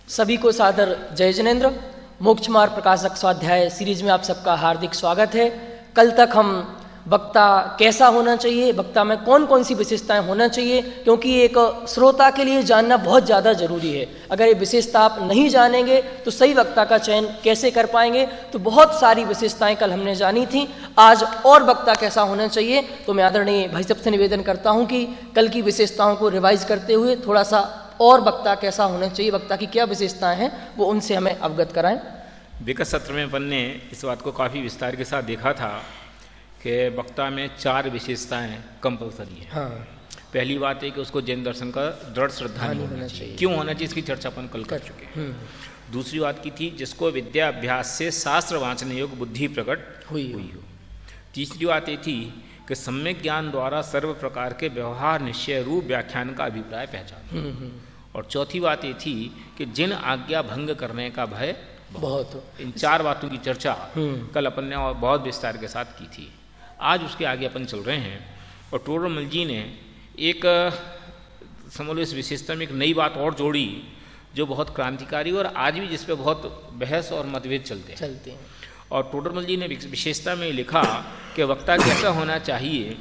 सभी को सादर जय जिनेन्द्र। मोक्ष मार्ग प्रकाशक स्वाध्याय सीरीज में आप सबका हार्दिक स्वागत है। कल तक हम वक्ता कैसा होना चाहिए, वक्ता में कौन कौन सी विशेषताएं होना चाहिए, क्योंकि एक श्रोता के लिए जानना बहुत ज़्यादा जरूरी है। अगर ये विशेषता आप नहीं जानेंगे तो सही वक्ता का चयन कैसे कर पाएंगे। तो बहुत सारी विशेषताएं कल हमने जानी थी। आज और वक्ता कैसा होना चाहिए, तो मैं आदरणीय भाई साहब से निवेदन करता हूं कि कल की विशेषताओं को रिवाइज करते हुए थोड़ा सा और वक्ता कैसा होना चाहिए, वक्ता की क्या विशेषताएं हैं, वो उनसे हमें अवगत कराएं। विगत सत्र में अपन ने इस बात को काफ़ी विस्तार के साथ देखा था कि वक्ता में 4 विशेषताएं कंपलसरी हैं। हाँ। पहली बात है कि उसको जैन दर्शन का दृढ़ श्रद्धालु होना चाहिए। क्यों होना चाहिए, इसकी चर्चा अपन कल कर चुके हैं। दूसरी बात की थी जिसको विद्या अभ्यास से शास्त्र वांचन योग बुद्धि प्रकट हुई हो। तीसरी बात ये थी कि सम्यक ज्ञान द्वारा सर्व प्रकार के व्यवहार निश्चय रूप व्याख्यान का अभिप्राय पहचान। और चौथी बात ये थी कि जिन आज्ञा भंग करने का भय बहुत हो। इन 4 बातों की चर्चा कल अपन ने और बहुत विस्तार के साथ की थी। आज उसके आगे अपन चल रहे हैं और टोडरमल जी ने एक समझ लो इस विशेषता में एक नई बात और जोड़ी जो बहुत क्रांतिकारी और आज भी जिस पे बहुत बहस और मतभेद चलते हैं। और टोडरमल जी ने विशेषता में लिखा कि वक्ता कैसा होना चाहिए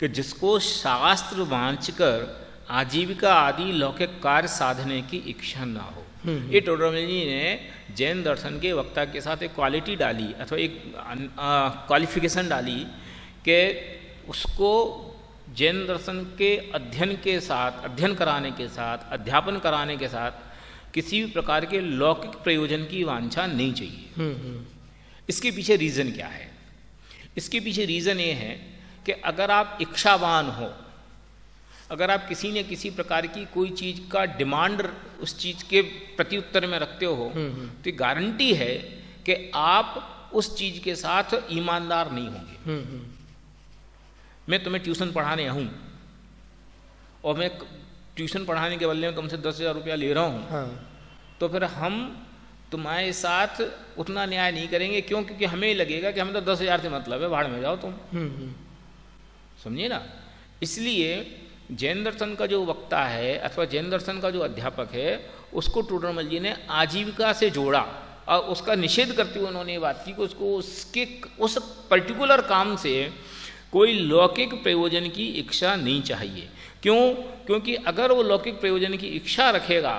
कि जिसको शास्त्र वांच कर आजीविका आदि लौकिक कार्य साधने की इच्छा ना हो। ये टोडरमल जी ने जैन दर्शन के वक्ता के साथ एक क्वालिटी डाली अथवा एक क्वालिफिकेशन डाली कि उसको जैन दर्शन के अध्ययन कराने के साथ अध्यापन कराने के साथ किसी भी प्रकार के लौकिक प्रयोजन की वांछा नहीं चाहिए। इसके पीछे रीज़न क्या है? इसके पीछे रीज़न ये है कि अगर आप इच्छावान हो, अगर आप किसी न किसी प्रकार की कोई चीज़ का डिमांड उस चीज़ के प्रत्युत्तर में रखते हो तो गारंटी है कि आप उस चीज़ के साथ ईमानदार नहीं होंगे। मैं तुम्हें ट्यूशन पढ़ाने आऊँ और मैं ट्यूशन पढ़ाने के बदले में तुमसे 10,000 रुपया ले रहा हूँ, तो फिर हम तुम्हारे साथ उतना न्याय नहीं करेंगे। क्यों? क्योंकि हमें लगेगा कि हमें तो 10,000 से मतलब है, भाड़ में जाओ तुम। समझिए ना। इसलिए जैन दर्शन का जो वक्ता है अथवा जैन दर्शन का जो अध्यापक है उसको टोडरमल जी ने आजीविका से जोड़ा और उसका निषेध करते हुए उन्होंने ये बात की कि उसको उस पर्टिकुलर काम से कोई लौकिक प्रयोजन की इच्छा नहीं चाहिए। क्यों? क्योंकि अगर वो लौकिक प्रयोजन की इच्छा रखेगा,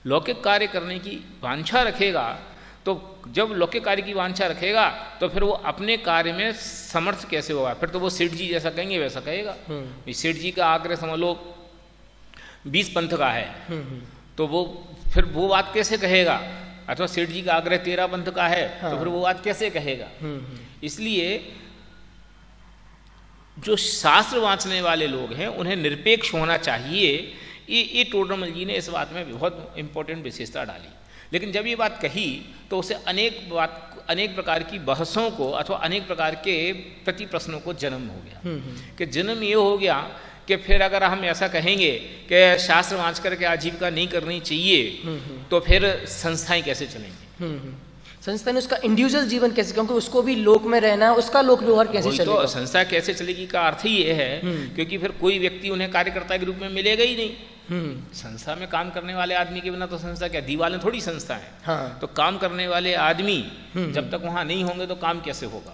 लौकिक कार्य करने की वांछा रखेगा, तो जब लौकिक कार्य की वांछा रखेगा तो फिर वो अपने कार्य में समर्थ कैसे होगा? फिर तो वो सेठ जी जैसा कहेंगे वैसा कहेगा। सेठ जी का आग्रह समझ लो 20 पंथ का है, तो वो फिर वो बात कैसे कहेगा? अथवा सेठ जी का आग्रह 13 पंथ का है, तो फिर वो बात कैसे कहेगा? इसलिए जो शास्त्र वांचने वाले लोग हैं उन्हें निरपेक्ष होना चाहिए। ये टोडरमल जी ने इस बात में बहुत इंपॉर्टेंट विशेषता डाली। लेकिन जब ये बात कही तो उसे अनेक प्रकार की बहसों को अथवा अनेक प्रकार के प्रति प्रश्नों को जन्म हो गया। कि जन्म ये हो गया कि फिर अगर हम ऐसा कहेंगे कि शास्त्र वांच करके आजीविका नहीं करनी चाहिए तो फिर संस्थाएं कैसे चलेंगी? संस्था ने उसका इंडिविजुअल जीवन कैसे, क्योंकि उसको भी लोक में रहना है, उसका लोक व्यवहार कैसे चलेगा? तो संस्था कैसे चलेगी का अर्थ ही ये है क्योंकि फिर कोई व्यक्ति उन्हें कार्यकर्ता के रूप में मिलेगा ही नहीं। संस्था में काम करने वाले आदमी के बिना तो संस्था क्या, दीवालें थोड़ी संस्था है। हाँ। तो काम करने वाले आदमी जब तक वहां नहीं होंगे तो काम कैसे होगा?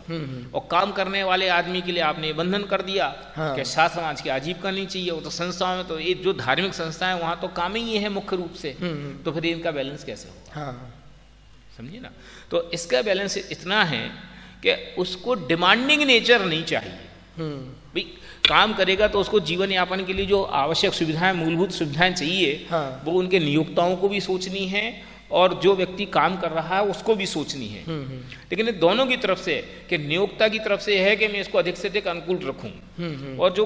और काम करने वाले आदमी के लिए आपने बंधन कर दिया कि शास्त्र वांच की आजीविका नहीं चाहिए। वो तो संस्थाओं में तो ये जो धार्मिक संस्थाएं वहां तो काम ही ये है मुख्य रूप से, तो फिर इनका बैलेंस कैसे होगा? समझिए ना। तो इसका बैलेंस इतना है कि उसको डिमांडिंग नेचर नहीं चाहिए। भाई काम करेगा तो उसको जीवन यापन के लिए जो आवश्यक सुविधाएं, मूलभूत सुविधाएं चाहिए, वो उनके नियोक्ताओं को भी सोचनी है और जो व्यक्ति काम कर रहा है उसको भी सोचनी है। लेकिन दोनों की तरफ से कि नियोक्ता की तरफ से है कि मैं इसको अधिक से अधिक अनुकूल रखूं और जो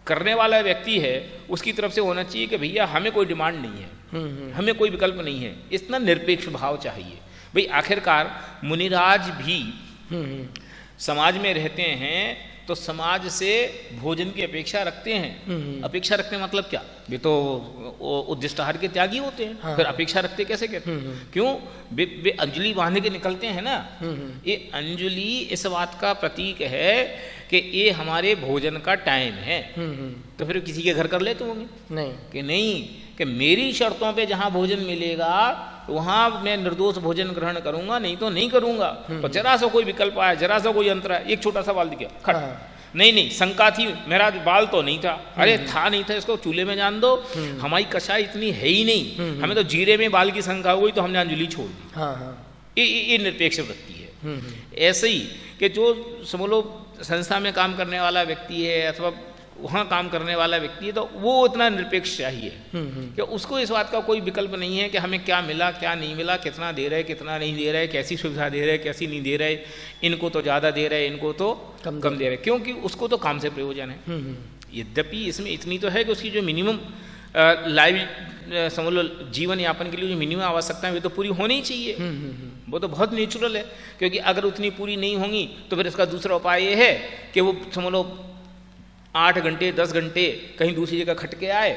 करने वाला व्यक्ति है उसकी तरफ से होना चाहिए कि भैया हमें कोई डिमांड नहीं है, हमें कोई विकल्प नहीं है। इतना निरपेक्ष भाव चाहिए। भाई आखिरकार मुनिराज भी समाज में रहते हैं तो समाज से भोजन की अपेक्षा रखते हैं। अपेक्षा रखते हैं मतलब क्या? वे तो उद्दिष्ट आहार के त्यागी होते हैं। हाँ। फिर अपेक्षा रखते कैसे कहते हैं? क्यों? वे अंजलि बांध के निकलते हैं ना। ये अंजलि इस बात का प्रतीक है कि ये हमारे भोजन का टाइम है। तो फिर किसी के घर कर लेते होंगे? नहीं। कि नहीं कि मेरी शर्तों पे जहाँ भोजन मिलेगा वहाँ मैं निर्दोष भोजन ग्रहण करूंगा, नहीं तो नहीं करूंगा। तो जरा सा कोई विकल्प आया, जरा सा कोई अंतर आया, एक छोटा सा बाल दिखा खट, नहीं शंका थी, मेरा बाल तो नहीं था, अरे था नहीं था, इसको चूल्हे में जान दो, हमारी कषाय इतनी है ही नहीं, हमें तो जीरे में बाल की शंका हुई तो हमने अंजलि छोड़ दी। ये निरपेक्ष वृत्ति है। ऐसे ही कि जो समझ लो संस्था में काम करने वाला व्यक्ति है अथवा वहाँ काम करने वाला व्यक्ति है, तो वो इतना निरपेक्ष चाहिए कि उसको इस बात का कोई विकल्प नहीं है कि हमें क्या मिला क्या नहीं मिला, कितना दे रहे कितना नहीं दे रहे, कैसी सुविधा दे रहे कैसी नहीं दे रहे, इनको तो ज़्यादा दे रहे इनको तो कम दे रहे, क्योंकि उसको तो काम से प्रयोजन है। यद्यपि इसमें इतनी तो है कि उसकी जो मिनिमम लाइव समझ लो जीवन यापन के लिए जो मिनिमम आवश्यकताएं वे तो पूरी होनी ही चाहिए, वो तो बहुत नेचुरल है। क्योंकि अगर उतनी पूरी नहीं होंगी तो फिर इसका दूसरा उपाय ये है कि वो समझ लो 8 घंटे 10 घंटे कहीं दूसरी जगह खटके आए,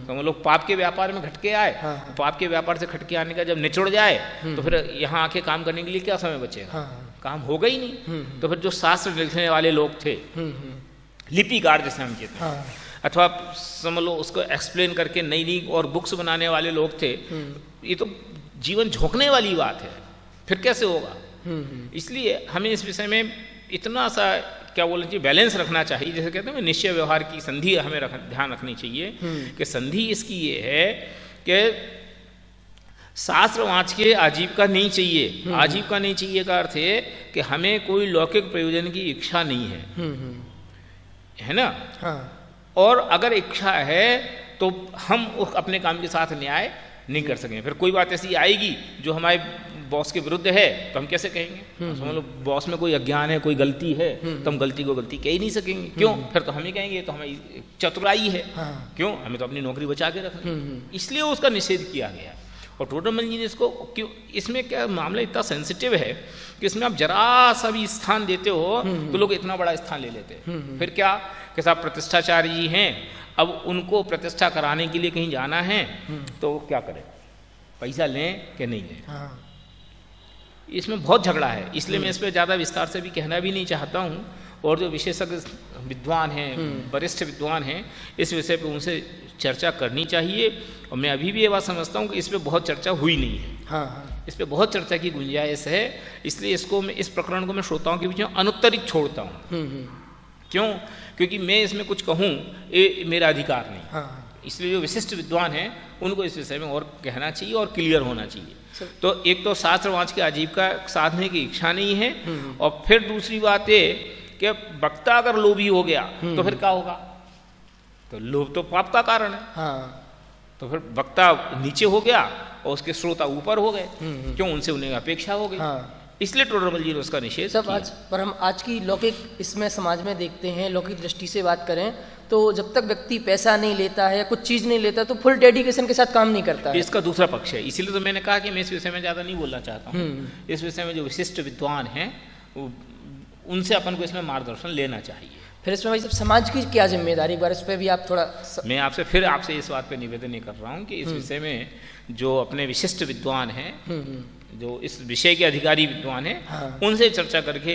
समझ लो पाप के व्यापार में खटके आए, पाप के व्यापार से खटके आने का जब निचुड़ जाए तो फिर यहाँ आके काम करने के लिए क्या समय बचेगा, काम होगा ही नहीं। तो फिर जो शास्त्र लिखने वाले लोग थे, लिपिकार जैसे हम कहते हैं, अथवा समझ लो उसको एक्सप्लेन करके नई नई और बुक्स बनाने वाले लोग थे, ये तो जीवन झोंकने वाली बात है, फिर कैसे होगा। इसलिए हमें इस विषय में इतना सा क्या बोलना चाहिए, बैलेंस रखना चाहिए। जैसे कहते हैं निश्चय व्यवहार की संधि हमें ध्यान रखनी चाहिए कि संधि इसकी ये है कि शास्त्र वाँच के आजीविका नहीं चाहिए। आजीविका नहीं चाहिए का अर्थ है कि हमें कोई लौकिक प्रयोजन की इच्छा नहीं है ना। और अगर इच्छा है तो हम अपने काम के साथ न्याय नहीं कर सकेंगे। फिर कोई बात ऐसी आएगी जो हमारे बॉस के विरुद्ध है तो हम कैसे कहेंगे, समझ लो बॉस में कोई अज्ञान है, कोई गलती है, तो हम गलती को गलती कह ही नहीं सकेंगे। क्यों, फिर तो हम ही कहेंगे तो हमारी चतुराई है। क्यों, हमें तो अपनी नौकरी बचा के रखनी, इसलिए उसका निषेध किया गया। और टोडरमल जी ने इसको क्यों, इसमें क्या मामला इतना सेंसिटिव है कि इसमें आप जरा सा भी स्थान देते हो तो लोग इतना बड़ा स्थान ले लेते हैं। फिर क्या कि साहब प्रतिष्ठाचार्य जी हैं, अब उनको प्रतिष्ठा कराने के लिए कहीं जाना है तो क्या करें, पैसा लें कि नहीं लें। इसमें बहुत झगड़ा है, इसलिए मैं इस पर ज़्यादा विस्तार से भी कहना भी नहीं चाहता हूँ। और जो विशेषज्ञ विद्वान हैं, वरिष्ठ विद्वान हैं, इस विषय पे उनसे चर्चा करनी चाहिए। और मैं अभी भी ये बात समझता हूँ कि इस पर बहुत चर्चा हुई नहीं है। इस पर बहुत चर्चा की गुंजाइश है, इसलिए इसको मैं इस प्रकरण को मैं श्रोताओं के बीच में अनुत्तरित छोड़ता हूँ। क्यों, क्योंकि मैं इसमें कुछ कहूँ ये मेरा अधिकार नहीं। इसलिए जो विशिष्ट विद्वान हैं उनको इस विषय में और कहना चाहिए और क्लियर होना चाहिए। तो एक तो शास्त्र वाँच के आजीविका साधने की इच्छा नहीं है, और फिर दूसरी बात ये कि वक्ता अगर लोभी हो गया तो फिर क्या होगा, तो लोभ तो पाप का कारण है। तो फिर वक्ता नीचे हो गया और उसके श्रोता ऊपर हो गए। क्यों, उनसे उन्हें अपेक्षा हो गई। इसलिए टोडरमल जी ने उसका निषेध सब आज पर हम आज की लौकिक इसमें समाज में देखते हैं, लौकिक दृष्टि से बात करें तो जब तक व्यक्ति पैसा नहीं लेता है, कुछ चीज़ नहीं लेता, तो फुल डेडिकेशन के साथ काम नहीं करता है। इसका दूसरा पक्ष है, इसीलिए तो मैंने कहा कि मैं इस विषय में ज़्यादा नहीं बोलना चाहता हूँ। इस विषय में जो विशिष्ट विद्वान हैं उनसे अपन को इसमें मार्गदर्शन लेना चाहिए। फिर इसमें भाई सब समाज की क्या जिम्मेदारी, एक बार इस पर भी आप थोड़ा मैं आपसे इस बात पर निवेदन कर रहा हूँ कि इस विषय में जो अपने विशिष्ट विद्वान हैं, जो इस विषय के अधिकारी विद्वान हैं, उनसे चर्चा करके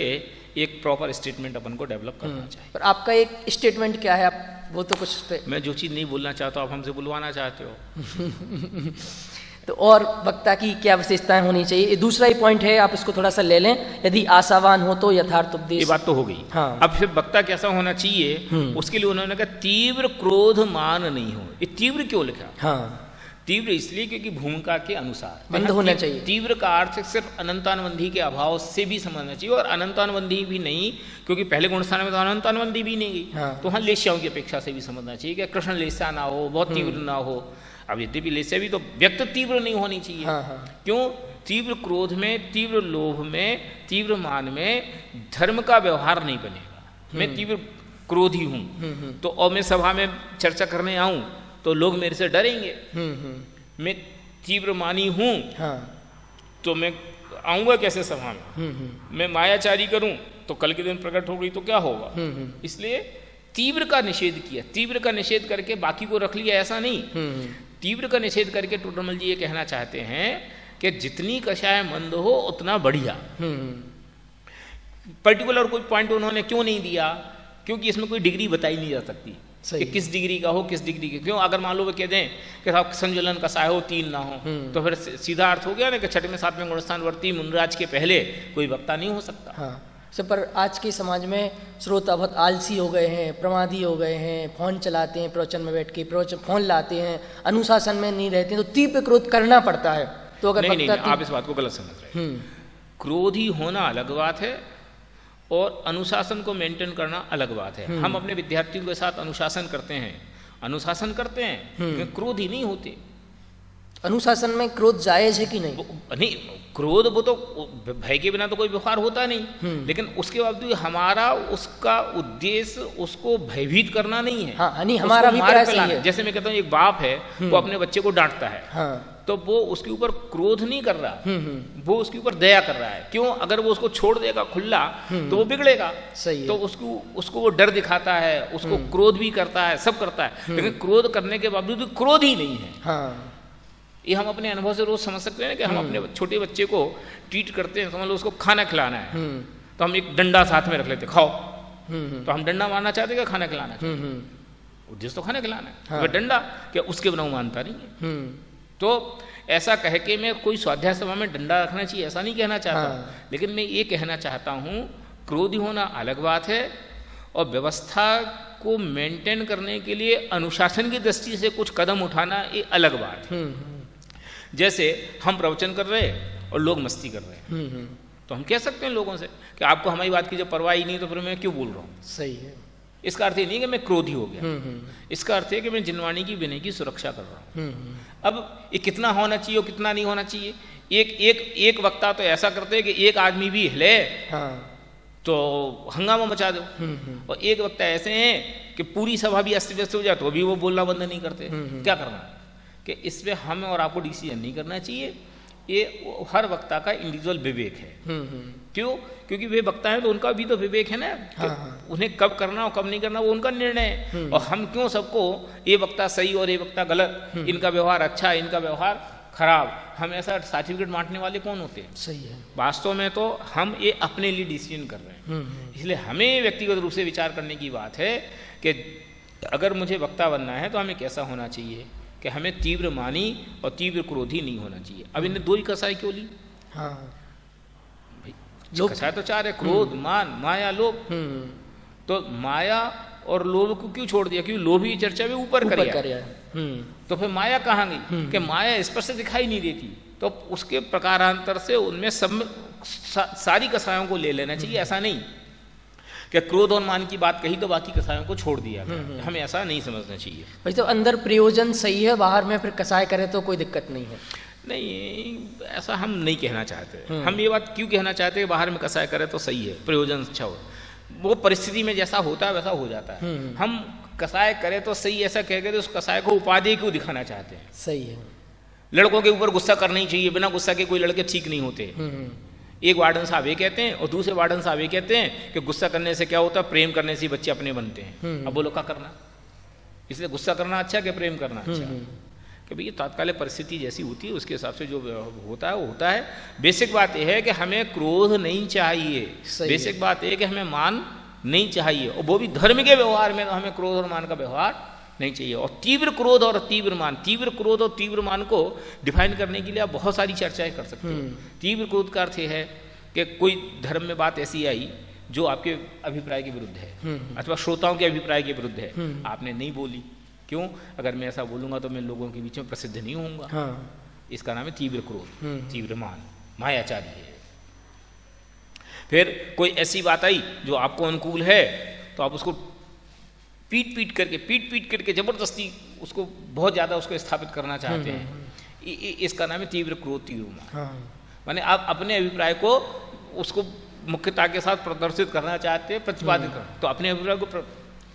एक प्रॉपर स्टेटमेंट अपन को डेवलप करना चाहिए। पर आपका एक स्टेटमेंट क्या है, आप वो तो कुछ पे मैं जो चीज़ नहीं बोलना चाहता आप हमसे बुलवाना चाहते हो। तो और वक्ता की क्या विशेषताएं होनी चाहिए, दूसरा ही पॉइंट है, आप इसको थोड़ा सा ले लें। यदि आशावान हो तो यथार्थ उपदेश, ये बात तो हो गई। अब फिर वक्ता कैसा होना चाहिए, उसके लिए उन्होंने कहा तीव्र क्रोध मान नहीं हो। ये तीव्र क्यों लिखा, तीव्र इसलिए क्योंकि भूमिका के अनुसार बंद होना चाहिए। तीव्र का अर्थ सिर्फ अनंतानुबंधी के अभाव से भी समझना चाहिए, और अनंतानुबंधी भी नहीं, क्योंकि पहले गुणस्थान में तो अनंतानुबंधी भी नहीं गई। तो हाँ, लेस्याओं की अपेक्षा से भी समझना चाहिए कि कृष्ण लेस्या ना हो, बहुत तीव्र ना हो। अब यद्यपि लेस्या भी तो व्यक्त तीव्र नहीं होनी चाहिए। क्यों, तीव्र क्रोध में, तीव्र लोभ में, तीव्र मान में धर्म का व्यवहार नहीं बनेगा। मैं तीव्र क्रोधी हूँ तो और मैं सभा में चर्चा करने आऊँ तो लोग मेरे से डरेंगे। मैं तीव्र मानी हूँ तो मैं आऊँगा कैसे सभा में। मैं मायाचारी करूँ तो कल के दिन प्रकट हो गई तो क्या होगा। इसलिए तीव्र का निषेध किया। तीव्र का निषेध करके बाकी को रख लिया, ऐसा नहीं। तीव्र का निषेध करके टोडरमल जी ये कहना चाहते हैं कि जितनी कषाय मंद हो उतना बढ़िया। पर्टिकुलर कोई पॉइंट उन्होंने क्यों नहीं दिया, क्योंकि इसमें कोई डिग्री बताई नहीं जा सकती। कि किस डिग्री का हो, किस डिग्री का। क्यों, अगर मान लो वो कह दें कि साहब संज्वलन कसाय हो 3 ना हो, तो फिर सीधा अर्थ हो गया ना कि 6वें 7वें गुणस्थानवर्ती मुनिराज के पहले कोई वक्ता नहीं हो सकता। हाँ सर, पर आज के समाज में श्रोता बहुत आलसी हो गए हैं, प्रमादी हो गए हैं, फोन चलाते हैं, प्रवचन में बैठ के फोन लाते हैं, अनुशासन में नहीं रहते हैं, तो तीव्र क्रोध करना पड़ता है। तो अगर नहीं, आप इस बात को गलत समझ रहे हैं। क्रोधी होना अलग बात है और अनुशासन को मेंटेन करना अलग बात है। हम अपने विद्यार्थियों के साथ अनुशासन करते हैं लेकिन क्रोधी नहीं होते। अनुशासन में क्रोध जायज है कि नहीं? नहीं, क्रोध वो तो भय के बिना तो कोई व्यवहार होता नहीं, लेकिन उसके बावजूद हमारा उसका उद्देश्य उसको भयभीत करना नहीं है। हाँ, नहीं, हमारा भी प्रयास है। जैसे मैं कहता हूँ एक बाप है वो अपने बच्चे को डांटता है, तो वो उसके ऊपर क्रोध नहीं कर रहा, वो उसके ऊपर दया कर रहा है। क्यों, अगर वो उसको छोड़ देगा खुला तो वो बिगड़ेगा। सही है। तो उसको वो डर दिखाता है, उसको क्रोध भी करता है, सब करता है, लेकिन क्रोध करने के बावजूद क्रोध ही नहीं है। हाँ। ये हम अपने अनुभव से रोज समझ सकते हैं कि हम अपने छोटे बच्चे को ट्रीट करते हैं, समझ लो उसको खाना खिलाना है तो हम एक डंडा साथ में रख लेते, खाओ। तो हम डंडा मारना चाहते हैं कि खाना खिलाना चाहते हैं? उद्देश्य तो खाना खिलाना है। हाँ। डंडा क्या उसके बिना वो मानता नहीं है। तो ऐसा कह के मैं कोई स्वाध्याय सभा में डंडा रखना चाहिए ऐसा नहीं कहना चाहता। हाँ। लेकिन मैं ये कहना चाहता हूँ क्रोधी होना अलग बात है और व्यवस्था को मेंटेन करने के लिए अनुशासन की दृष्टि से कुछ कदम उठाना ये अलग बात है। जैसे हम प्रवचन कर रहे हैं और लोग मस्ती कर रहे हैं, तो हम कह सकते हैं लोगों से कि आपको हमारी बात की जब परवाह ही नहीं तो फिर मैं क्यों बोल रहा हूँ। सही है। इसका अर्थ ये नहीं कि मैं क्रोधी हो गया, इसका अर्थ है कि मैं जिनवाणी की विनय की सुरक्षा कर रहा हूँ। अब ये कितना होना चाहिए और कितना नहीं होना चाहिए। एक वक्ता तो ऐसा करते हैं कि एक आदमी भी हिले तो हंगामा मचा दो, और एक वक्ता ऐसे हैं कि पूरी सभा भी अस्त व्यस्त हो जाए तो भी वो बोलना बंद नहीं करते। क्या करना कि इसमें हमें और आपको डिसीजन नहीं करना चाहिए, ये हर वक्ता का इंडिविजुअल विवेक है। क्यों, क्योंकि वे वक्ता हैं तो उनका भी तो विवेक है ना। उन्हें कब करना और कब नहीं करना वो उनका निर्णय है। और हम क्यों सबको ये वक्ता सही और ये वक्ता गलत, इनका व्यवहार अच्छा इनका व्यवहार खराब, हम ऐसा सर्टिफिकेट बांटने वाले कौन होते हैं? सही है। वास्तव में तो हम ये अपने लिए डिसीजन कर रहे हैं। इसलिए हमें व्यक्तिगत रूप से विचार करने की बात है कि अगर मुझे वक्ता बनना है तो हमें कैसा होना चाहिए कि हमें तीव्र मानी और तीव्र क्रोधी नहीं होना चाहिए। अब इन्हें 2 ही कसाई क्यों ली? हाँ। भाई कसाई तो 4 है, क्रोध, मान, माया, लोभ। तो माया और लोभ को क्यों छोड़ दिया? क्योंकि लोभ ही चर्चा में ऊपर कर। तो फिर माया कहाँ गई? कि माया स्पष्ट दिखाई नहीं देती, तो उसके प्रकारांतर से उनमें सब सारी कसायों को ले लेना चाहिए। ऐसा नहीं कि क्रोध और मान की बात कही तो बाकी कसायों को छोड़ दिया गया। हमें ऐसा नहीं समझना चाहिए। भाई तो अंदर प्रयोजन सही है, बाहर में फिर कसाय करे तो कोई दिक्कत नहीं है। नहीं, ऐसा हम नहीं कहना चाहते। हम ये बात क्यों कहना चाहते हैं बाहर में कसाय करे तो सही है, प्रयोजन अच्छा हो, वो परिस्थिति में जैसा होता है वैसा हो जाता है। हम कसाय करे तो सही ऐसा कह के तो उस कसाय को उपाधि क्यों दिखाना चाहते हैं? सही है। लड़कों के ऊपर गुस्सा करना ही चाहिए, बिना गुस्सा के कोई लड़के ठीक नहीं होते। एक वार्डन साहब ये कहते हैं और दूसरे वार्डन साहब ये कहते हैं कि गुस्सा करने से क्या होता है, प्रेम करने से बच्चे अपने बनते हैं। अब बोलो क्या करना? इसलिए गुस्सा करना अच्छा कि प्रेम करना अच्छा? कि भैया तात्कालिक परिस्थिति जैसी होती है उसके हिसाब से जो होता है वो होता है। बेसिक बात यह है कि हमें क्रोध नहीं चाहिए, बेसिक बात यह है कि हमें मान नहीं चाहिए, और वो भी धर्म के व्यवहार में तो हमें क्रोध और मान का व्यवहार नहीं चाहिए। और तीव्र क्रोध और तीव्र क्रोध और तीव्र मान को डिफाइन करने के लिए आप बहुत सारी चर्चाएं कर सकते हो। तीव्र क्रोध का अर्थ यह है कि कोई धर्म में बात ऐसी आई जो आपके अभिप्राय के विरुद्ध है अथवा श्रोताओं के अभिप्राय के विरुद्ध है, आपने नहीं बोली। क्यों? अगर मैं ऐसा बोलूंगा तो मैं लोगों के बीच में प्रसिद्ध नहीं होऊंगा। इसका नाम है तीव्र क्रोध, तीव्र मान, मायाचारी है। फिर कोई ऐसी बात आई जो आपको अनुकूल है तो आप उसको पीट पीट करके जबरदस्ती उसको बहुत ज़्यादा उसको स्थापित करना चाहते हैं। इसका नाम है तीव्र क्रोध, तीव्र मान। माने आप अपने अभिप्राय को उसको मुख्यता के साथ प्रदर्शित करना चाहते हैं, प्रतिपादित करना, तो अपने अभिप्राय को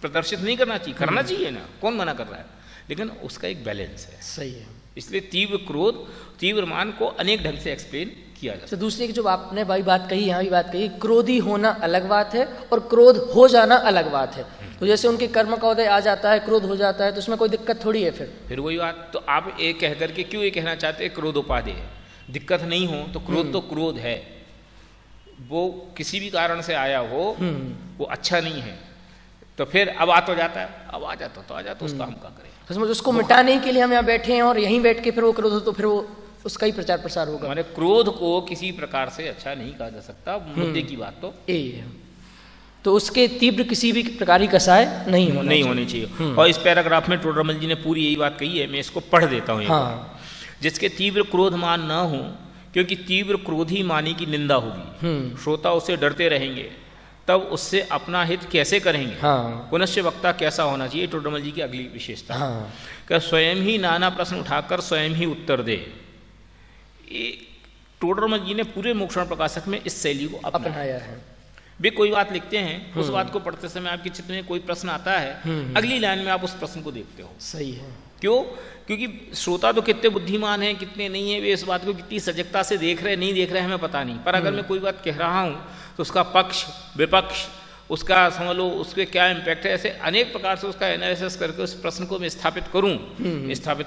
प्रदर्शित नहीं करना चाहिए, करना चाहिए ना, कौन मना कर रहा है, लेकिन उसका एक बैलेंस है। सही है। इसलिए तीव्र क्रोध, तीव्र मान को अनेक ढंग से एक्सप्लेन किया जा सकता है। दूसरी की जो आपने भाई बात कही, यहाँ भी बात कही, क्रोधी होना अलग बात है और क्रोध हो जाना अलग बात है। तो जैसे उनके कर्म का उदय आ जाता है, क्रोध हो जाता है, तो उसमें कोई दिक्कत थोड़ी है। फिर वही बात, तो आप ये कह करके क्यों ये कहना चाहते हैं क्रोधोपाधि है? दिक्कत नहीं हो तो क्रोध तो क्रोध है, वो किसी भी कारण से आया हो वो अच्छा नहीं है। तो फिर अब आ तो जाता है, अब आ जाता तो आ जाता, उसका हम क्या करें। तो समझ उसको मिटाने के लिए हम यहाँ बैठे हैं और यहीं बैठ के फिर वो क्रोध हो तो फिर वो उसका ही प्रचार प्रसार होगा। हमारे क्रोध को किसी प्रकार से अच्छा नहीं कहा जा सकता, मुद्दे की बात तो यही है। तो उसके तीव्र किसी भी प्रकार की कसाय नहीं होनी चाहिए। और इस पैराग्राफ में टोडरमल जी ने पूरी यही बात कही है, मैं इसको पढ़ देता हूँ। हाँ। जिसके तीव्र क्रोधमान न हो, क्योंकि तीव्र क्रोधी मानी की निंदा होगी, श्रोता उससे डरते रहेंगे, तब उससे अपना हित कैसे करेंगे। हाँ। पुनश्च वक्ता कैसा होना चाहिए, टोडरमल जी की अगली विशेषता। हाँ। कि स्वयं ही नाना प्रश्न उठाकर स्वयं ही उत्तर दे। टोडरमल जी ने पूरे मोक्षण प्रकाशक में इस शैली को अपनाया है। वे कोई बात लिखते हैं, उस बात को पढ़ते समय आपके चित्त में कोई प्रश्न आता है, अगली लाइन में आप उस प्रश्न को देखते हो। सही है। क्यों? क्योंकि श्रोता तो कितने बुद्धिमान हैं कितने नहीं है, वे इस बात को कितनी सजगता से देख रहे नहीं देख रहे हमें पता नहीं। पर अगर मैं कोई बात कह रहा हूँ तो उसका पक्ष विपक्ष, उसका समझ लो उसके क्या इम्पैक्ट है, ऐसे अनेक प्रकार से उसका एनालिसिस करके उस प्रश्न को मैं स्थापित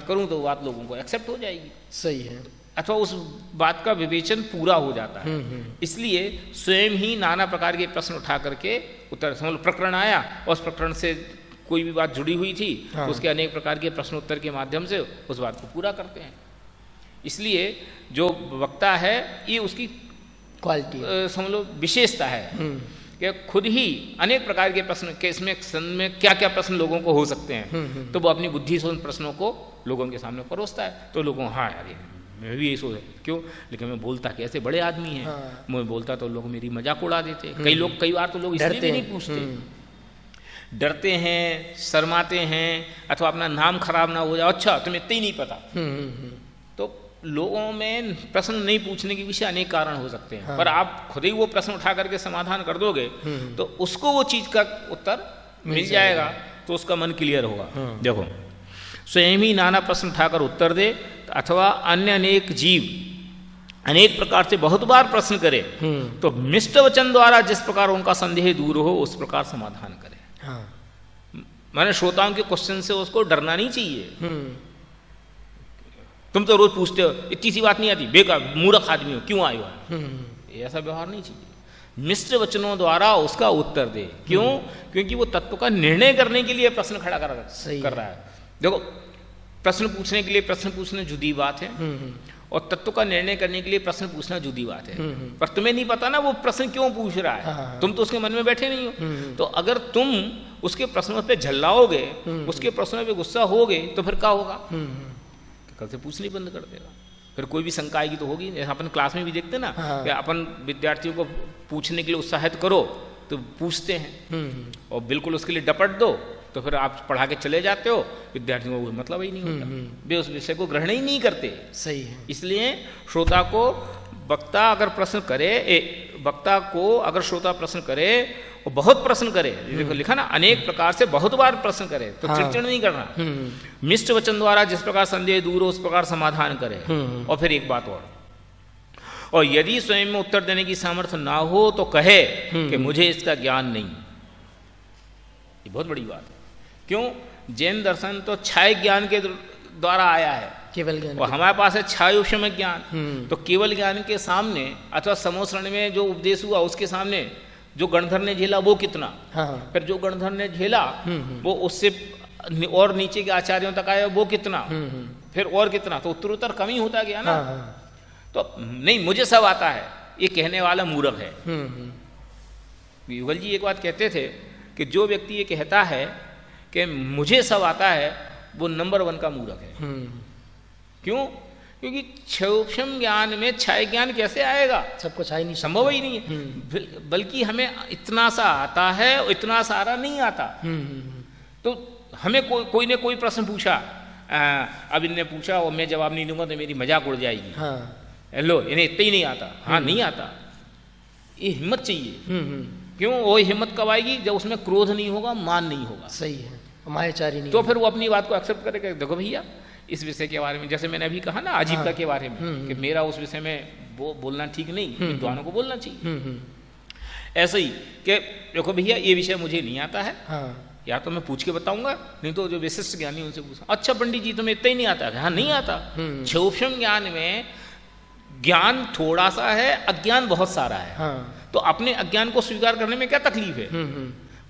करूँ तो बात लोगों को एक्सेप्ट हो जाएगी। सही है। अथवा उस बात का विवेचन पूरा हो जाता है। इसलिए स्वयं ही नाना प्रकार के प्रश्न उठा करके उत्तर, समझ लो प्रकरण आया और उस प्रकरण से कोई भी बात जुड़ी हुई थी, हाँ। तो उसके अनेक प्रकार के प्रश्न उत्तर के माध्यम से उस बात को पूरा करते हैं। इसलिए जो वक्ता है ये उसकी क्वालिटी समझ लो विशेषता है कि खुद ही अनेक प्रकार के प्रश्न के इसमें में क्या क्या प्रश्न लोगों को हो सकते हैं, तो वो अपनी बुद्धि से उन प्रश्नों को लोगों के सामने परोसता है। तो लोगों हाँ यार मैं भी यही सोच, क्यों, लेकिन मैं बोलता कि ऐसे बड़े आदमी हैं। हाँ। मैं बोलता तो लोग मेरी मजाक उड़ा देते। कई बार तो लोग इसलिए भी नहीं पूछते, डरते हैं, शर्माते हैं, अथवा अपना नाम खराब ना हो जाए, अच्छा तुम्हें इतना ही नहीं पता। तो लोगों में प्रश्न नहीं पूछने के पीछे अनेक कारण हो सकते हैं। हाँ। पर आप खुद ही वो प्रश्न उठा करके समाधान कर दोगे तो उसको वो चीज का उत्तर मिल जाएगा, तो उसका मन क्लियर होगा। हाँ। देखो, स्वयं ही नाना प्रश्न उठाकर उत्तर दे, अथवा अन्य अनेक जीव अनेक प्रकार से बहुत बार प्रश्न करे, तो मिष्ट वचन द्वारा जिस प्रकार उनका संदेह दूर हो उस प्रकार समाधान करे। हाँ। मैंने श्रोताओं के क्वेश्चन से उसको डरना नहीं चाहिए। तुम तो रोज पूछते हो, इतनी सी बात नहीं आती, बेकार मूर्ख आदमी हो, क्यों आयो है, ऐसा व्यवहार नहीं चाहिए। मिष्ट वचनों द्वारा उसका उत्तर दे। क्यों? क्योंकि वो तत्व का निर्णय करने के लिए प्रश्न खड़ा कर रहा है। देखो, प्रश्न पूछने के लिए प्रश्न पूछना जुदी बात है, और तत्व का निर्णय करने के लिए प्रश्न पूछना जुदी बात है। पर तुम्हें नहीं पता ना वो प्रश्न क्यों पूछ रहा है। हाँ। तुम तो उसके मन में बैठे नहीं हो। तो अगर तुम उसके प्रश्नों पे झल्लाओगे, उसके प्रश्नों पे गुस्सा होगे, तो फिर क्या होगा, कल से पूछनी बंद कर देगा। फिर कोई भी शंका आएगी तो होगी। जैसे अपन क्लास में भी देखते ना। हाँ। कि अपन विद्यार्थियों को पूछने के लिए उत्साहित करो तो पूछते हैं, और बिल्कुल उसके लिए डपट दो तो फिर आप पढ़ा के चले जाते हो, विद्यार्थियों को मतलब ही नहीं होता, वे उस विषय को ग्रहण ही नहीं करते। सही है। इसलिए श्रोता को वक्ता अगर प्रश्न करे, वक्ता को अगर श्रोता प्रश्न करे और बहुत प्रश्न करे, देखो लिखा ना अनेक प्रकार से बहुत बार प्रश्न करे, तो चिड़चिड़ नहीं करना। मिष्ट वचन द्वारा जिस प्रकार संदेह दूर हो उस प्रकार समाधान करे। और फिर एक बात और यदि स्वयं में उत्तर देने की सामर्थ्य ना हो तो कहे कि मुझे इसका ज्ञान नहीं। ये बहुत बड़ी बात है। क्यों? जैन दर्शन तो छाय ज्ञान के द्वारा आया है, केवल ज्ञान, और हमारे पास है छायोपशम ज्ञान। तो केवल ज्ञान के सामने अथवा समोसरण में जो उपदेश हुआ उसके सामने जो गणधर ने झेला वो कितना। हाँ। फिर जो गणधर ने झेला वो उससे और नीचे के आचार्यों तक आया वो कितना, फिर और कितना, तो उत्तरोत्तर कमी होता गया ना। हाँ। तो नहीं मुझे सब आता है ये कहने वाला मूर्ख है। युगल जी एक बात कहते थे कि जो व्यक्ति ये कहता है कि मुझे सब आता है वो नंबर 1 का मूर्ख है। क्यों? क्योंकि क्षयोपशम ज्ञान में छाय ज्ञान कैसे आएगा, सबको छाय नहीं, संभव ही नहीं है। बल्कि हमें इतना सा आता है और इतना सारा नहीं आता। तो हमें कोई ने कोई प्रश्न पूछा, अब इनने पूछा और मैं जवाब नहीं दूंगा तो मेरी मजाक उड़ जाएगी। हाँ। लो इन्हें इतना ही नहीं आता। हाँ नहीं आता, ये हिम्मत चाहिए। क्यों? वो हिम्मत कब आएगी? जब उसमें क्रोध नहीं होगा, मान नहीं होगा। सही है, मायाचारी नहीं, तो फिर वो अपनी बात को एक्सेप्ट करेगा। देखो भैया इस विषय के बारे में, जैसे मैंने अभी कहा ना आजीविका। हाँ। के बारे में कि मेरा उस विषय में वो बोलना ठीक नहीं, विद्वानों को बोलना चाहिए। ऐसे ही कि देखो भैया ये विषय मुझे नहीं आता है। हाँ। या तो मैं पूछ के बताऊंगा, नहीं तो जो विशिष्ट ज्ञानी उनसे पूछा, अच्छा पंडित जी तुम्हें इतना ही नहीं आता? हाँ नहीं आता। क्षयोपशम ज्ञान में ज्ञान थोड़ा सा है, अज्ञान बहुत सारा है। हाँ। तो अपने अज्ञान को स्वीकार करने में क्या तकलीफ है?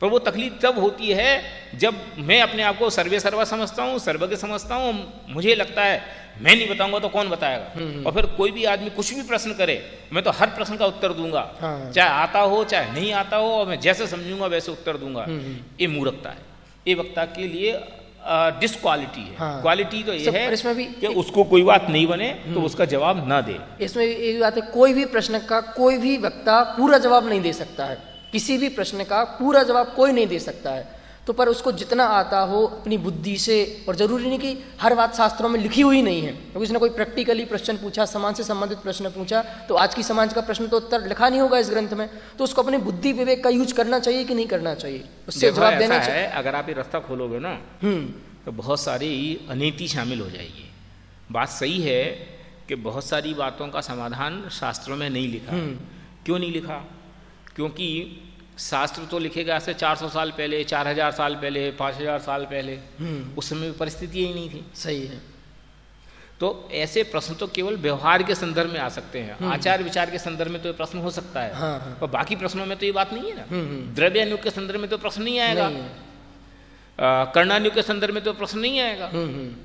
पर वो तकलीफ तब होती है जब मैं अपने आप को सर्वे सर्वा समझता हूँ, सर्वज्ञ समझता हूँ, मुझे लगता है मैं नहीं बताऊंगा तो कौन बताएगा। और फिर कोई भी आदमी कुछ भी प्रश्न करे, मैं तो हर प्रश्न का उत्तर दूंगा, चाहे आता हो चाहे नहीं आता हो, और मैं जैसे समझूंगा वैसे उत्तर दूंगा। ये मूर्खता है, ये वक्ता के लिए डिसक्वालिटी है। क्वालिटी तो ये है इसमें भी कि उसको कोई बात नहीं बने तो उसका जवाब ना दे। इसमें एक बात है, कोई भी प्रश्न का कोई भी वक्ता पूरा जवाब नहीं दे सकता है, किसी भी प्रश्न का पूरा जवाब कोई नहीं दे सकता है। तो पर उसको जितना आता हो अपनी बुद्धि से, और जरूरी नहीं कि हर बात शास्त्रों में लिखी हुई नहीं है, तो उसने कोई प्रैक्टिकली प्रश्न पूछा, समाज से संबंधित प्रश्न पूछा, तो आज की समाज का प्रश्न तो उत्तर लिखा नहीं होगा इस ग्रंथ में, तो उसको अपनी बुद्धि विवेक का यूज करना चाहिए कि नहीं करना चाहिए, उससे जवाब देना चाहिए। अगर आप ये रास्ता खोलोगे ना तो बहुत सारी अनीति शामिल हो जाएगी। बात सही है कि बहुत सारी बातों का समाधान शास्त्रों में नहीं लिखा। क्यों नहीं लिखा? क्योंकि शास्त्र तो लिखेगा ऐसे 400 साल पहले, 4000 साल पहले, 5000 साल पहले, उस समय परिस्थिति ही नहीं थी। सही है। तो ऐसे प्रश्न तो केवल व्यवहार के संदर्भ में आ सकते हैं, आचार विचार के संदर्भ में तो ये प्रश्न हो सकता है। और बाकी प्रश्नों में तो ये बात नहीं है ना। द्रव्य अनुयोग के संदर्भ में तो प्रश्न नहीं आएगा, कर्णानुयोग के संदर्भ में तो प्रश्न नहीं आएगा,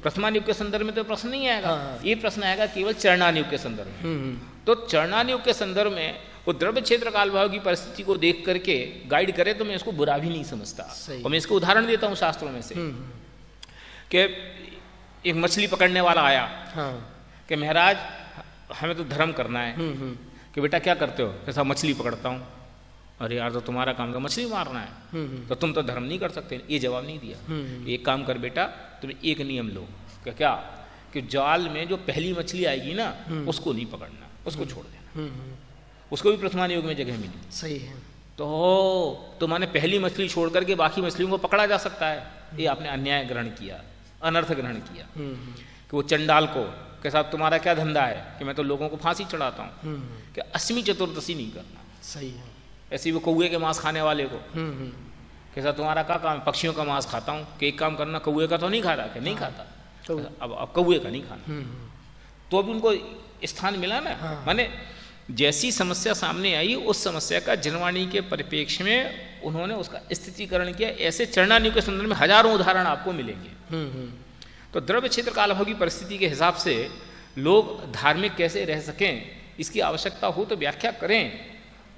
प्रथमानुयोग के संदर्भ में तो प्रश्न नहीं आएगा। ये प्रश्न आएगा केवल चरणानुयोग के संदर्भ में। तो चरणानुयोग के संदर्भ में वो द्रव्य क्षेत्र काल भाव की परिस्थिति को देख करके गाइड करे तो मैं इसको बुरा भी नहीं समझता। और मैं इसको उदाहरण देता हूँ शास्त्रों में से कि एक मछली पकड़ने वाला आया कि महाराज हमें तो धर्म करना है। कि बेटा क्या करते हो? कैसा मछली पकड़ता हूँ। अरे यार तो तुम्हारा काम तो मछली मारना है, तो तुम तो धर्म नहीं कर सकते। ये जवाब नहीं दिया। एक काम कर बेटा, तुम्हें एक नियम लो। क्या? कि जाल में जो पहली मछली आएगी ना उसको नहीं पकड़ना, उसको छोड़ देना। उसको भी प्रथमानुयोग में जगह मिली। सही है। तो माने पहली मछली छोड़ करके बाकी मछलियों को पकड़ा जा सकता है। ये आपने अन्याय ग्रहण किया, अनर्थ ग्रहण किया। कि वो चंडाल को कि साहब तुम्हारा क्या धंधा है कि मैं तो लोगों को फांसी चढ़ाता हूँ, कि अष्टमी चतुर्दशी नहीं करना। सही है। ऐसे वो कौए के मांस खाने वाले को कि साहब तुम्हारा क्या काम? पक्षियों का मांस खाता हूँ। कि एक काम करना, कौए का तो नहीं खा रहा? कि नहीं खाता। अब कौए का नहीं खाना। तो अभी उनको स्थान मिला ना। माने जैसी समस्या सामने आई उस समस्या का जनवाणी के परिप्रेक्ष्य में उन्होंने उसका स्थितीकरण किया। ऐसे चरणानुयोग के संदर्भ में हजारों उदाहरण आपको मिलेंगे। तो द्रव्य क्षेत्र कालभाव की परिस्थिति के हिसाब से लोग धार्मिक कैसे रह सकें इसकी आवश्यकता हो तो व्याख्या करें,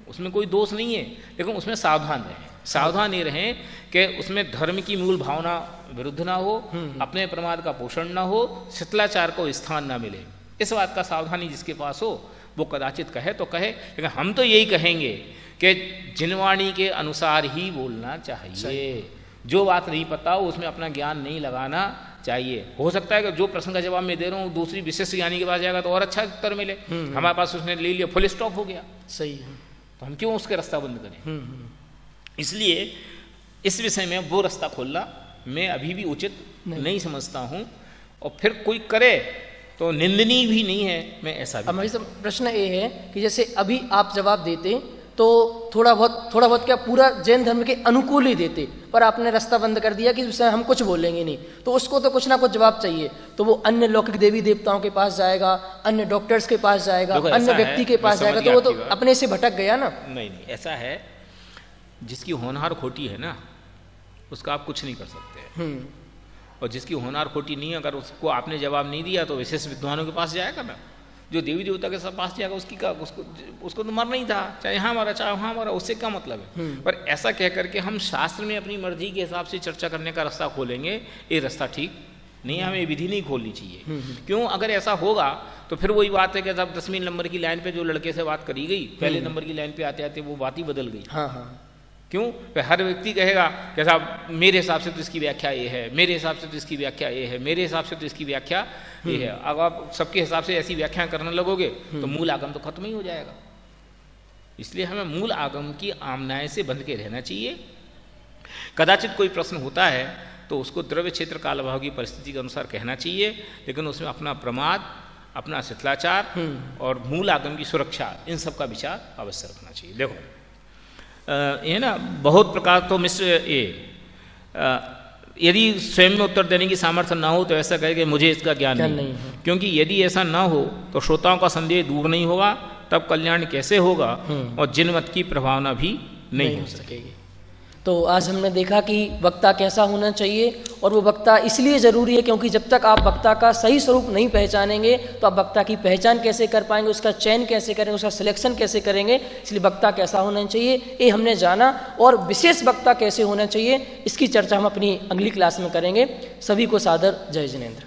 उसमें कोई दोष नहीं है, लेकिन उसमें सावधान रहें। सावधान ये रहें कि उसमें धर्म की मूल भावना विरुद्ध ना हो, अपने प्रमाद का पोषण ना हो, शिथिलाचार को स्थान ना मिले। इस बात का सावधानी जिसके पास हो वो कदाचित कहे तो कहे, लेकिन हम तो यही कहेंगे कि जिनवाणी के अनुसार ही बोलना चाहिए। जो बात नहीं पता हो उसमें अपना ज्ञान नहीं लगाना चाहिए। हो सकता है कि जो प्रश्न का जवाब मैं दे रहा हूँ दूसरी विशिष्ट ज्ञानी के पास जाएगा तो और अच्छा उत्तर मिले। हमारे पास उसने ले लिया, फुल स्टॉप हो गया। सही है। तो हम क्यों उसके रास्ता बंद करें? इसलिए इस विषय में वो रास्ता खोलना मैं अभी भी उचित नहीं समझता हूँ। और फिर कोई करे तो निंदनीय भी नहीं है, मैं ऐसा भी। हमारी प्रश्न ये है कि जैसे अभी आप जवाब देते तो थोड़ा बहुत क्या पूरा जैन धर्म के अनुकूल ही देते, पर आपने रास्ता बंद कर दिया कि उससे हम कुछ बोलेंगे नहीं, तो उसको तो कुछ ना कुछ जवाब चाहिए। तो वो अन्य लौकिक देवी देवताओं के पास जाएगा, अन्य डॉक्टर्स के पास जाएगा, अन्य व्यक्ति के पास जाएगा, तो वो तो अपने से भटक गया ना। नहीं, ऐसा है जिसकी होनहार खोटी है ना उसका आप कुछ नहीं कर सकते। और जिसकी होनहार खोटी नहीं है, अगर उसको आपने जवाब नहीं दिया तो विशेष विद्वानों के पास जाएगा ना। जो देवी देवता के पास जाएगा उसको तो मरना ही था, चाहे यहाँ मरा चाहे वहाँ मरा, उससे क्या मतलब है। पर ऐसा कह करके हम शास्त्र में अपनी मर्जी के हिसाब से चर्चा करने का रास्ता खोलेंगे, ये रास्ता ठीक नहीं है। हमें विधि नहीं खोलनी चाहिए। क्यों? अगर ऐसा होगा तो फिर वही बात है कि जब 10वीं नंबर की लाइन पे जो लड़के से बात करी गई, पहले नंबर की लाइन पे आते आते वो बात ही बदल गई। क्यों? हर व्यक्ति कहेगा कि साहब मेरे हिसाब से तो इसकी व्याख्या ये है, मेरे हिसाब से तो इसकी व्याख्या ये है, मेरे हिसाब से तो इसकी व्याख्या ये है। अब आप सबके हिसाब से ऐसी व्याख्या करने लगोगे तो मूल आगम तो खत्म ही हो जाएगा। इसलिए हमें मूल आगम की आमनाएं से बंध के रहना चाहिए। कदाचित कोई प्रश्न होता है तो उसको द्रव्य क्षेत्र कालभाव की परिस्थिति के अनुसार कहना चाहिए, लेकिन उसमें अपना प्रमाद, अपना शिथिलाचार और मूल आगम की सुरक्षा, इन सब का विचार अवश्य रखना चाहिए। देखो ये ना बहुत प्रकार तो मिश्र ये यदि स्वयं में उत्तर देने की सामर्थ्य ना हो तो ऐसा कहे कि मुझे इसका ज्ञान नहीं है। क्योंकि यदि ऐसा ना हो तो श्रोताओं का संदेह दूर नहीं होगा, तब कल्याण कैसे होगा और जिनमत की प्रभावना भी नहीं हो सकेगी। तो आज हमने देखा कि वक्ता कैसा होना चाहिए, और वो वक्ता इसलिए ज़रूरी है क्योंकि जब तक आप वक्ता का सही स्वरूप नहीं पहचानेंगे तो आप वक्ता की पहचान कैसे कर पाएंगे, उसका चयन कैसे करेंगे, उसका सिलेक्शन कैसे करेंगे। इसलिए वक्ता कैसा होना चाहिए ये हमने जाना, और विशेष वक्ता कैसे होना चाहिए इसकी चर्चा हम अपनी अगली क्लास में करेंगे। सभी को सादर जय जिनेंद्र।